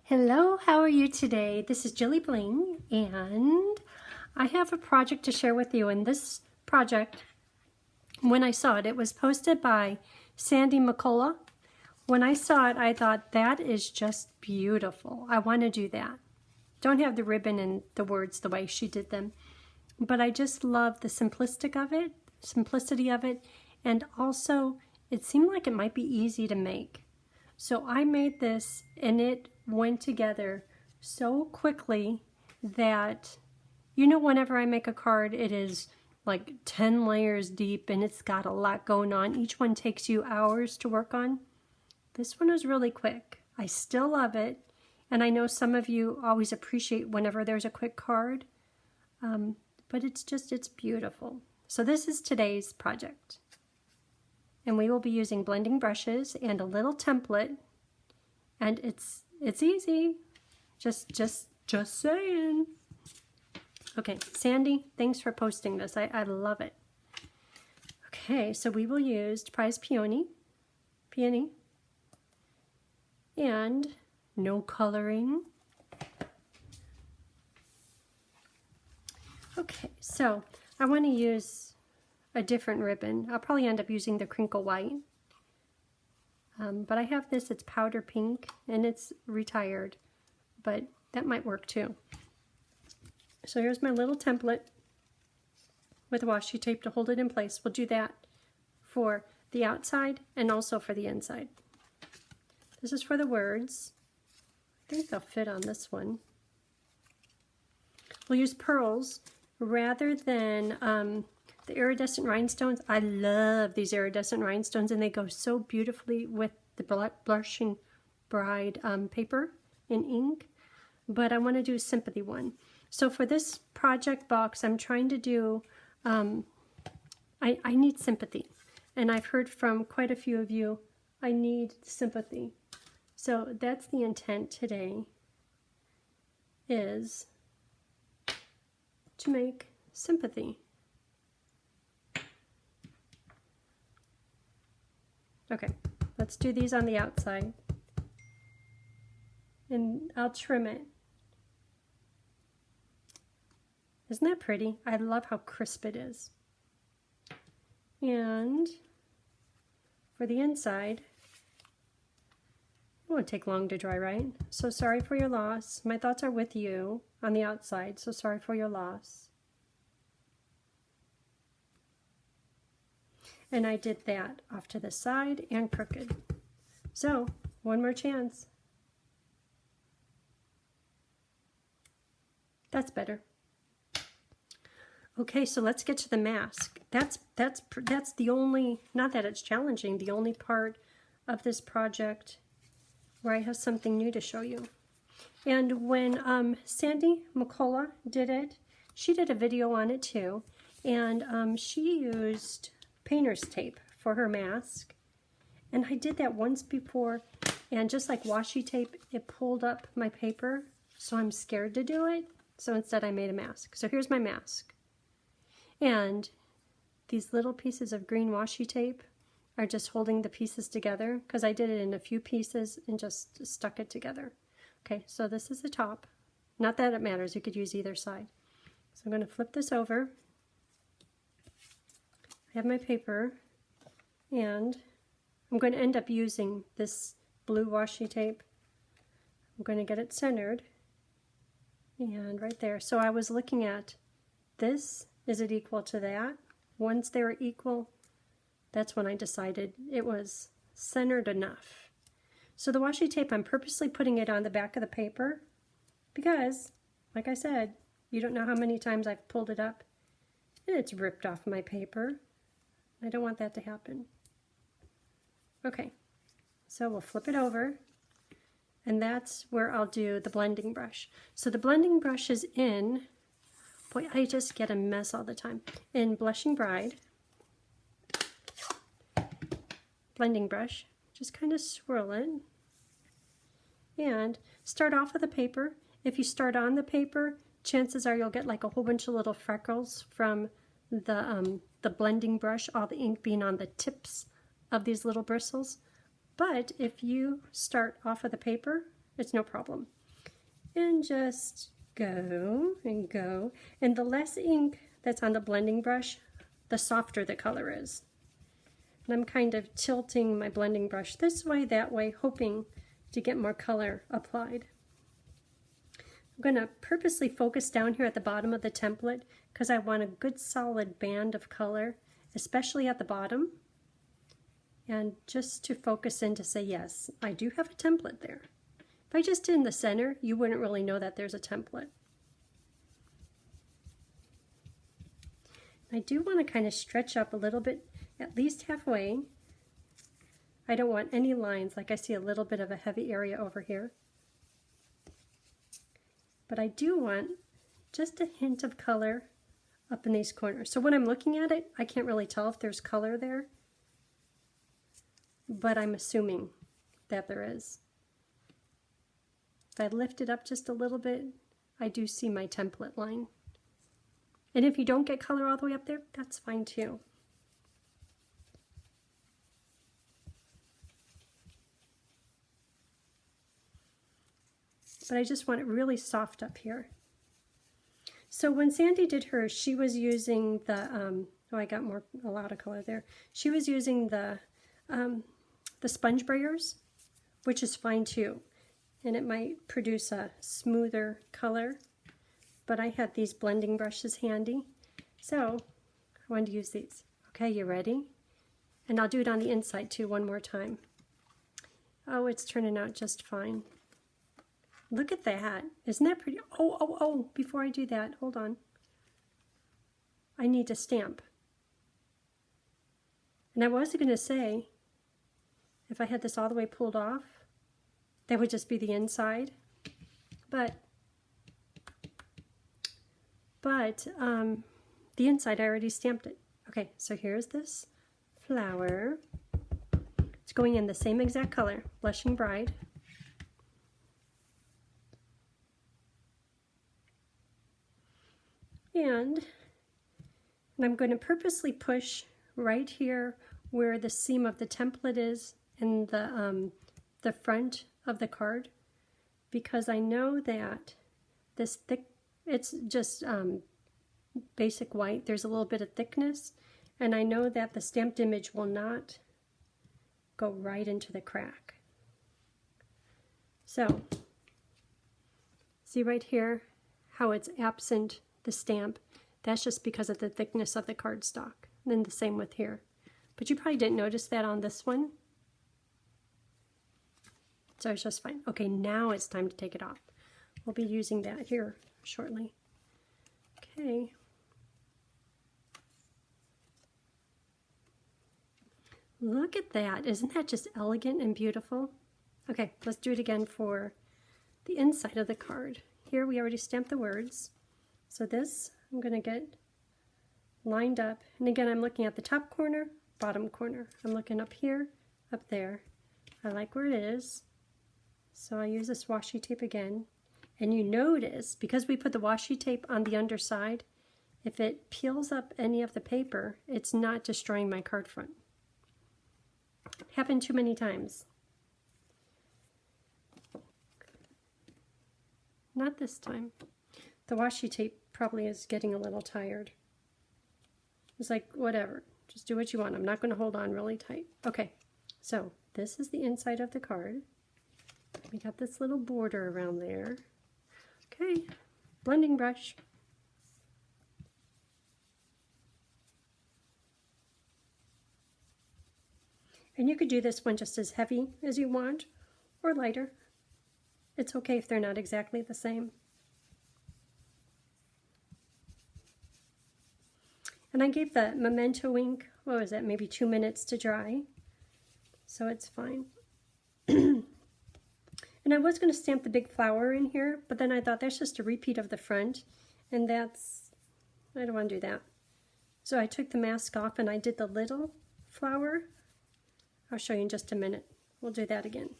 Hello, how are you today? This is JilliBling, and I have a project to share with you. And this project, when I saw it, it was posted by Sandy McCullough. When I saw it, I thought, that is just beautiful. I want to do that. Don't have the ribbon and the words the way she did them, but I just love the simplicity of it, and also it seemed like it might be easy to make. So I made this, and it went together so quickly that, you know, whenever I make a card, it is like 10 layers deep and it's got a lot going on. Each one takes you hours to work on. This one was really quick. I still love it, and I know some of you always appreciate whenever there's a quick card, but it's beautiful. So this is today's project. And we will be using blending brushes and a little template, and it's easy. Just saying. Okay, Sandy, thanks for posting this. I love it. Okay, so we will use Prize Peony, and no coloring. Okay, so I want to use a different ribbon. I'll probably end up using the crinkle white, but I have this, it's powder pink, and it's retired, but that might work too. So here's my little template with washi tape to hold it in place. We'll do that for the outside and also for the inside. This is for the words. I think they'll fit on this one. We'll use pearls rather than the iridescent rhinestones. I love these iridescent rhinestones, and they go so beautifully with the Blushing Bride paper and ink, but I want to do a sympathy one. So for this project box, I'm trying to do, I need sympathy, and I've heard from quite a few of you, I need sympathy. So that's the intent today, is to make sympathy. Okay, let's do these on the outside, and I'll trim it. Isn't that pretty? I love how crisp it is. And for the inside, it won't take long to dry, right? So sorry for your loss. My thoughts are with you on the outside, so sorry for your loss. And I did that off to the side and crooked. So, one more chance. That's better. Okay, so let's get to the mask. That's the only, not that it's challenging, the only part of this project where I have something new to show you. And when Sandy McCullough did it, she did a video on it too, and she used painter's tape for her mask, and I did that once before, and just like washi tape, it pulled up my paper, so I'm scared to do it, so instead I made a mask. So here's my mask, and these little pieces of green washi tape are just holding the pieces together, because I did it in a few pieces and just stuck it together. Okay, so this is the top. Not that it matters, you could use either side. So I'm going to flip this over. I have my paper, and I'm going to end up using this blue washi tape. I'm going to get it centered, and right there. So I was looking at this, is it equal to that? Once they were equal, that's when I decided it was centered enough. So the washi tape, I'm purposely putting it on the back of the paper because, like I said, you don't know how many times I've pulled it up and it's ripped off my paper. I don't want that to happen. Okay, so we'll flip it over, and that's where I'll do the blending brush. So the blending brush is in, boy, I just get a mess all the time, in Blushing Bride. Blending brush, just kind of swirl it, and start off with the paper. If you start on the paper, chances are you'll get like a whole bunch of little freckles from the blending brush, all the ink being on the tips of these little bristles. But if you start off of the paper It's no problem. And just go and go. And the less ink that's on the blending brush, the softer the color is. And I'm kind of tilting my blending brush this way, that way, hoping to get more color applied. I'm going to purposely focus down here at the bottom of the template because I want a good solid band of color, especially at the bottom. And just to focus in to say, yes, I do have a template there. If I just did in the center, you wouldn't really know that there's a template. I do want to kind of stretch up a little bit, at least halfway. I don't want any lines, like I see a little bit of a heavy area over here. But I do want just a hint of color up in these corners. So when I'm looking at it, I can't really tell if there's color there, but I'm assuming that there is. If I lift it up just a little bit, I do see my template line. And if you don't get color all the way up there, that's fine too. But I just want it really soft up here. So when Sandy did hers, she was using the, oh, I got a lot of color there. She was using the sponge brayers, which is fine too. And it might produce a smoother color. But I had these blending brushes handy, so I wanted to use these. Okay, you ready? And I'll do it on the inside too one more time. Oh, it's turning out just fine. Look at that. Isn't that pretty? Oh, before I do that, hold on. I need to stamp. And I was going to say, if I had this all the way pulled off, that would just be the inside. But the inside, I already stamped it. Okay, so here's this flower. It's going in the same exact color, Blushing Bride. And I'm going to purposely push right here where the seam of the template is in the front of the card, because I know that this thick, it's just basic white, there's a little bit of thickness, and I know that the stamped image will not go right into the crack. So, see right here how it's absent the stamp? That's just because of the thickness of the cardstock. And then the same with here. But you probably didn't notice that on this one. So it's just fine. Okay, now it's time to take it off. We'll be using that here shortly. Okay. Look at that. Isn't that just elegant and beautiful? Okay, let's do it again for the inside of the card. Here we already stamped the words. So this I'm going to get lined up. And again, I'm looking at the top corner, bottom corner. I'm looking up here, up there. I like where it is. So I use this washi tape again. And you notice, because we put the washi tape on the underside, if it peels up any of the paper, it's not destroying my card front. Happened too many times. Not this time. The washi tape probably is getting a little tired. It's like, whatever, just do what you want. I'm not going to hold on really tight. Okay, so this is the inside of the card. We got this little border around there. Okay, blending brush. And you could do this one just as heavy as you want, or lighter. It's okay if they're not exactly the same. And I gave the Memento ink, what was that, maybe 2 minutes to dry. So it's fine. And I was going to stamp the big flower in here, but then I thought that's just a repeat of the front. And that's, I don't want to do that. So I took the mask off and I did the little flower. I'll show you in just a minute. We'll do that again.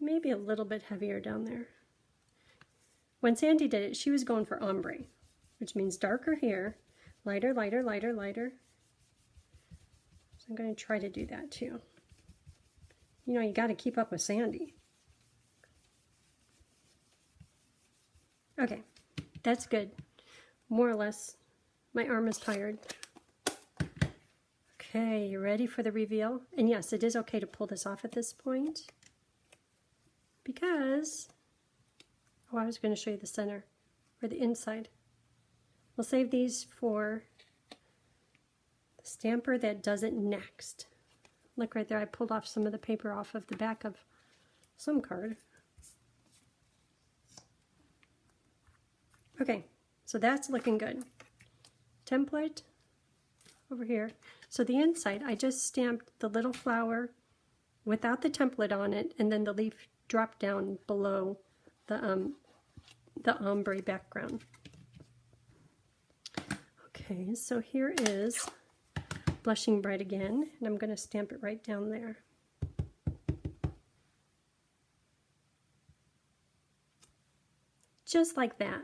Maybe a little bit heavier down there. When Sandy did it, she was going for ombre, which means darker here, lighter, lighter, lighter, lighter. So I'm going to try to do that too. You know, you got to keep up with Sandy. Okay, that's good. More or less. My arm is tired. Okay, you ready for the reveal? And yes, it is okay to pull this off at this point because, oh, I was going to show you the center or the inside. We'll save these for the stamper that does it next. Look right there, I pulled off some of the paper off of the back of some card. Okay, so that's looking good. Template over here. So the inside, I just stamped the little flower without the template on it, and then the leaf dropped down below the ombre background. Okay, so here is Blushing Bright again, and I'm going to stamp it right down there. Just like that.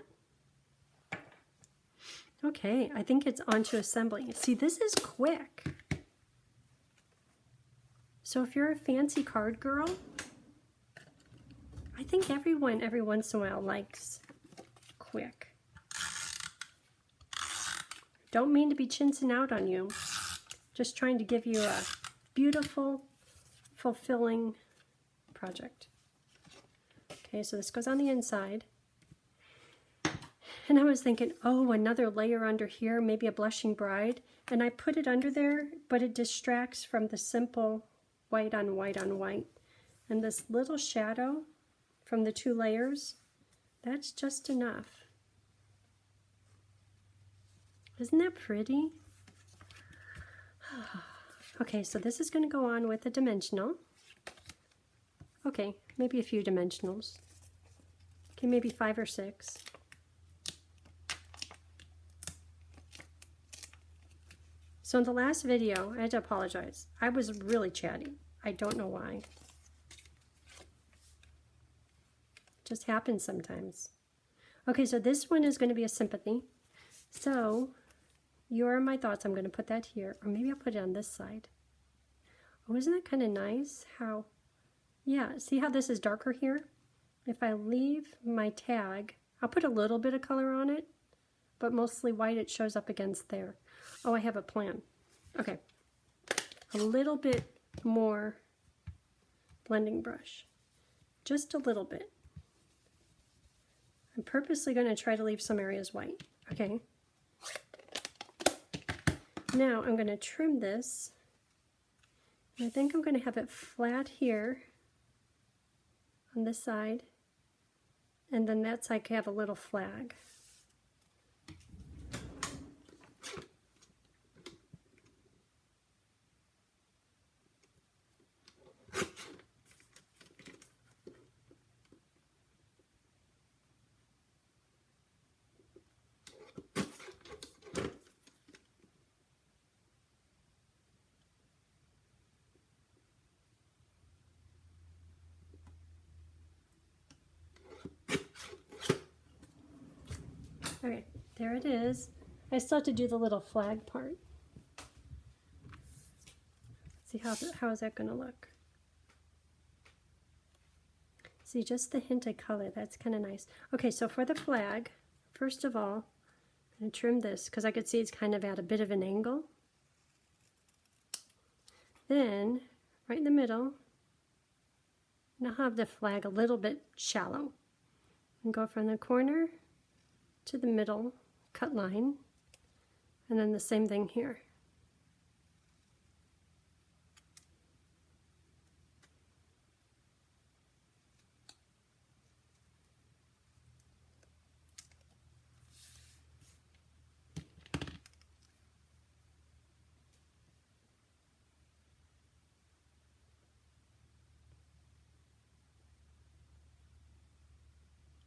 Okay, I think it's on to assembly. See, this is quick. So if you're a fancy card girl, I think everyone every once in a while likes quick. Don't mean to be chinsing out on you. Just trying to give you a beautiful, fulfilling project. Okay, so this goes on the inside. And I was thinking, oh, another layer under here, maybe a Blushing Bride. And I put it under there, but it distracts from the simple white on white on white. And this little shadow from the two layers, that's just enough. Isn't that pretty? Okay, so this is going to go on with a dimensional. Okay, maybe a few dimensionals. Okay, maybe 5 or 6. So in the last video, I had to apologize. I was really chatty. I don't know why. It just happens sometimes. Okay, so this one is going to be a sympathy. So, You're My Thoughts, I'm going to put that here. Or maybe I'll put it on this side. Oh, isn't that kind of nice? How, yeah, see how this is darker here? If I leave my tag, I'll put a little bit of color on it, but mostly white, it shows up against there. Oh, I have a plan. Okay, a little bit more blending brush, just a little bit. I'm purposely going to try to leave some areas white. Okay, now I'm going to trim this. I think I'm going to have it flat here on this side, and then that side can have a little flag. Okay, there it is. I still have to do the little flag part. See how is that going to look? See, just the hint of color, that's kind of nice. Okay, so for the flag, first of all, I'm going to trim this because I could see it's kind of at a bit of an angle. Then, right in the middle, and I'll have the flag a little bit shallow. And go from the corner to the middle cut line, and then the same thing here.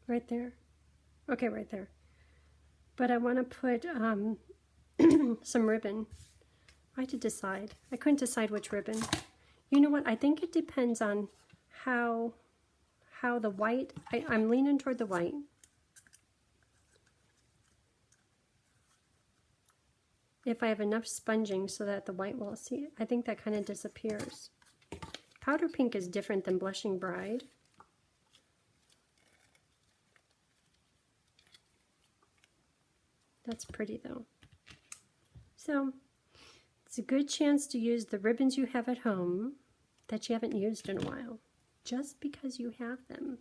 Right there. Okay, right there. But I want to put some ribbon. I had to decide. I couldn't decide which ribbon. You know what? I think it depends on how the white, I'm leaning toward the white. If I have enough sponging so that the white will see it, I think that kind of disappears. Powder pink is different than Blushing Bride. That's pretty though. So it's a good chance to use the ribbons you have at home that you haven't used in a while, just because you have them.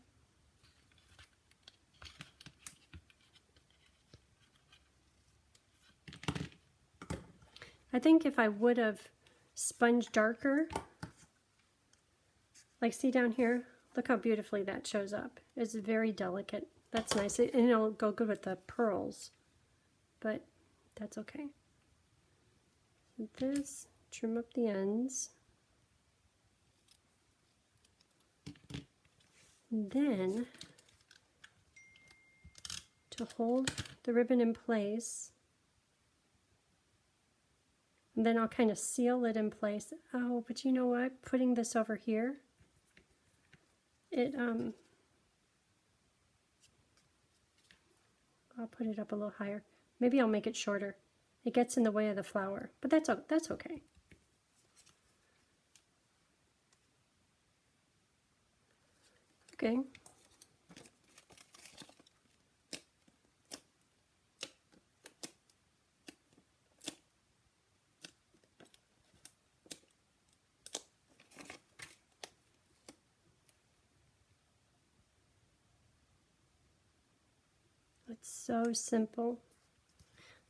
I think if I would have sponged darker, like see down here, look how beautifully that shows up. It's very delicate. That's nice. And it'll go good with the pearls, but that's okay. So this, trim up the ends. And then, to hold the ribbon in place, and then I'll kind of seal it in place. Oh, but you know what? Putting this over here, I'll put it up a little higher. Maybe I'll make it shorter. It gets in the way of the flower, but that's okay. Okay. It's so simple.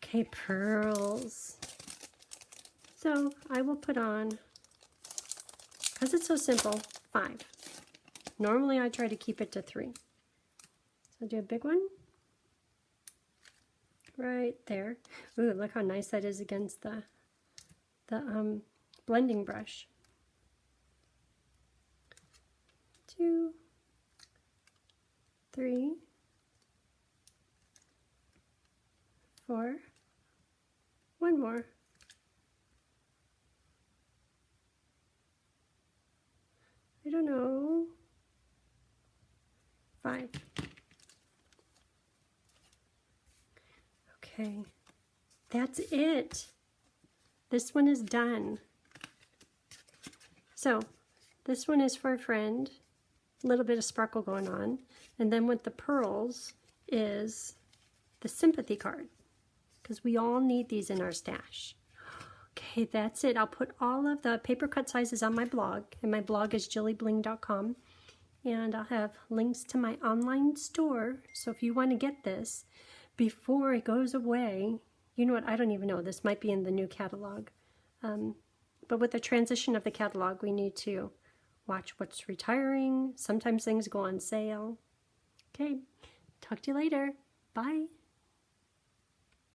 Okay, pearls. So I will put on, because it's so simple, 5. Normally I try to keep it to 3. So I'll do a big one. Right there. Ooh, look how nice that is against the blending brush. 2, 3, 4, 1 more. I don't know. 5. Okay, that's it. This one is done. So this one is for a friend, a little bit of sparkle going on, and then with the pearls is the sympathy card, because we all need these in our stash. Okay, that's it. I'll put all of the paper cut sizes on my blog, and my blog is JilliBling.com, and I'll have links to my online store, so if you want to get this before it goes away, you know what, I don't even know, this might be in the new catalog, but with the transition of the catalog, we need to watch what's retiring. Sometimes things go on sale. Okay, talk to you later. Bye.